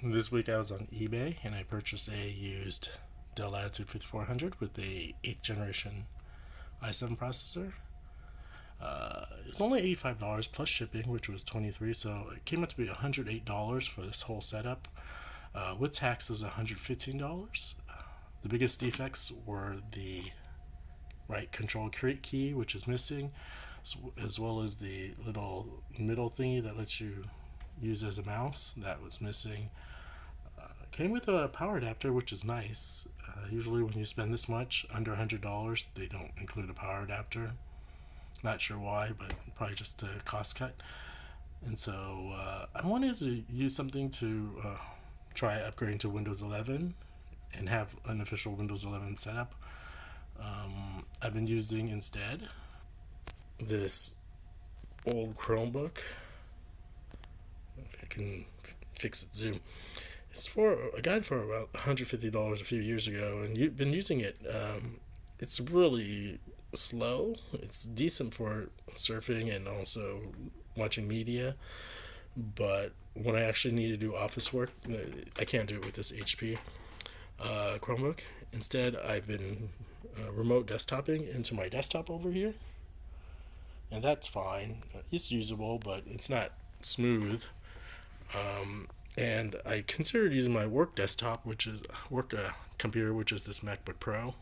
This week I was on eBay and I purchased a used Dell Latitude 5400 with a 8th generation i7 processor. It's only $85 plus shipping, which was $23, so it came out to be $108 for this whole setup. With taxes, $115. The biggest defects were the right control key, which is missing, as well as the little middle thingy that lets you use as a mouse. That was missing. Came with a power adapter, which is nice. Usually when you spend this much, under $100, they don't include a power adapter. Not sure why, but probably just a cost cut. And so I wanted to use something to try upgrading to Windows 11 and have an official Windows 11 setup. I've been using instead this old Chromebook. If I can fix its zoom. It's for a guide for about $150 a few years ago, and you've been using it. It's really slow. It's decent for surfing and also watching media, but when I actually need to do office work, I can't do it with this HP Chromebook. Instead, I've been remote desktoping into my desktop over here, and that's fine. It's usable, but it's not smooth. And I considered using my work desktop, which is computer, which is this MacBook Pro.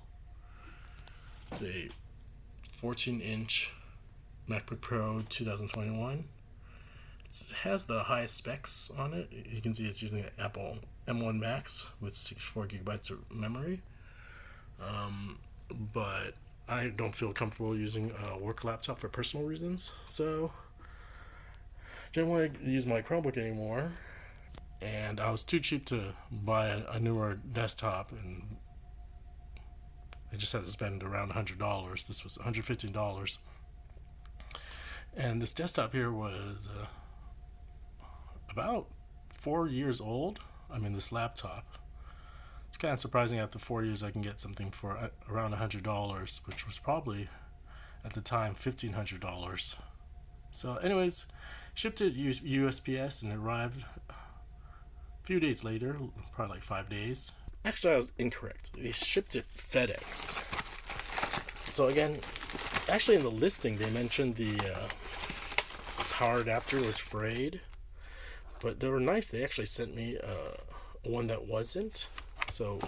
It's a 14-inch MacBook Pro 2021. It has the highest specs on it. You can see it's using an Apple M1 Max with 64 gigabytes of memory. But I don't feel comfortable using a work laptop for personal reasons, so didn't want to use my Chromebook anymore. And I was too cheap to buy a newer desktop, and I just had to spend around $100. This was $115. And this desktop here was about 4 years old. I mean, this laptop. It's kind of surprising after 4 years I can get something for around $100, which was probably, at the time, $1,500. So anyways, shipped to USPS and arrived a few days later, probably like 5 days. Actually, I was incorrect. They shipped it FedEx. So again, actually in the listing they mentioned the power adapter was frayed, but they were nice. They actually sent me one that wasn't. So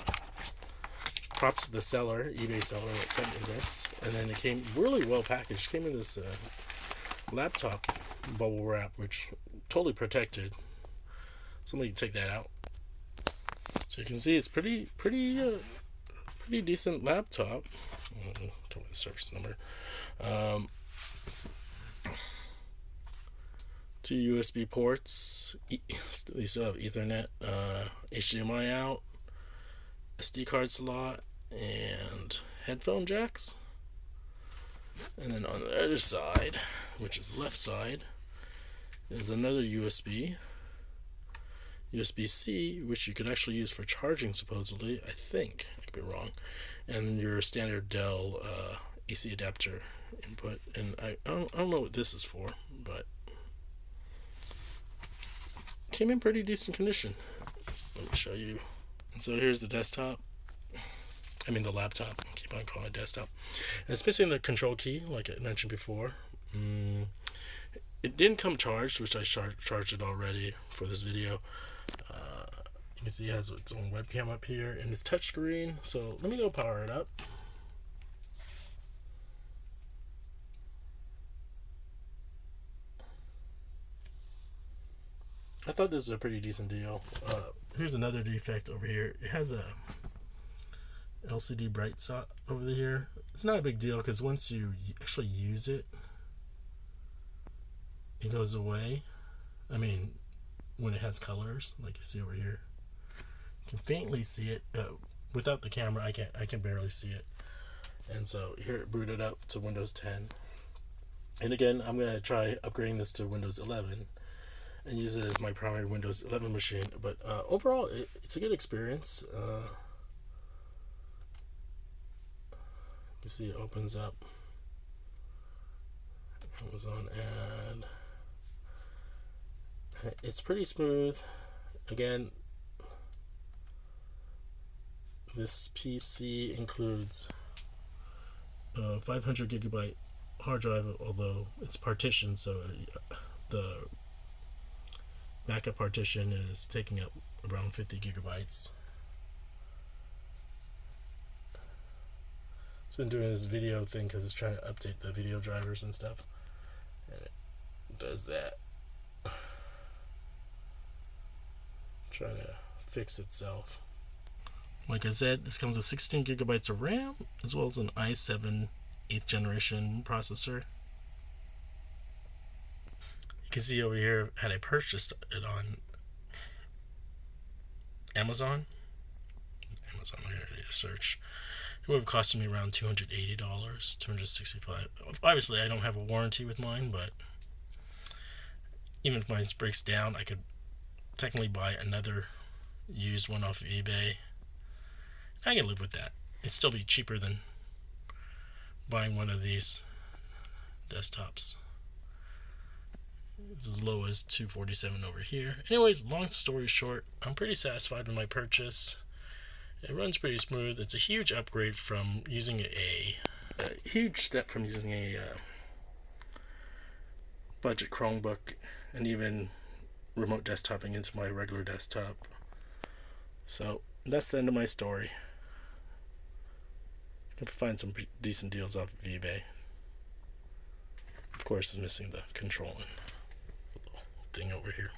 props to the seller, eBay seller, that sent me this. And then it came really well packaged. It came in this laptop bubble wrap, which totally protected. Somebody can take that out. So you can see it's pretty decent laptop. Talk about the Surface number. 2 USB ports. They still have Ethernet, HDMI out, SD card slot, and headphone jacks. And then on the other side, which is the left side, is another USB-C, which you could actually use for charging, supposedly. I think I could be wrong. And your standard Dell AC adapter input. And I don't know what this is for, but came in pretty decent condition. Let me show you. And so here's the desktop. I mean the laptop. I keep on calling it desktop. And it's missing the control key, like I mentioned before. It didn't come charged, which I charged it already for this video. You can see it has its own webcam up here, and it's touchscreen. So let me go power it up. I thought this was a pretty decent deal. Here's another defect over here. It has a LCD bright spot over here. It's not a big deal because once you actually use it, it goes away. I mean, when it has colors, like you see over here, you can faintly see it. Without the camera, I can barely see it. And so here it booted up to Windows 10. And again, I'm gonna try upgrading this to Windows 11 and use it as my primary Windows 11 machine. But overall, it's a good experience. You can see it opens up. Amazon ad. It's pretty smooth. Again, This PC includes a 500 gigabyte hard drive, although it's partitioned, so the backup partition is taking up around 50 gigabytes. It's been doing this video thing because it's trying to update the video drivers and stuff, and it does that. Trying to fix itself. Like I said, this comes with 16 gigabytes of RAM as well as an i7 8th generation processor. You can see over here, had I purchased it on Amazon, search, it would have costed me around $280, $265. Obviously, I don't have a warranty with mine, but even if mine breaks down, I could technically buy another used one off of eBay. I can live with that. It'd still be cheaper than buying one of these desktops. It's as low as $247 over here. Anyways, long story short, I'm pretty satisfied with my purchase. It runs pretty smooth. It's a huge upgrade from using a huge step from using a budget Chromebook and even remote desktoping into my regular desktop. So that's the end of my story. You can find some decent deals off of eBay. Of course, it's missing the control and the little thing over here.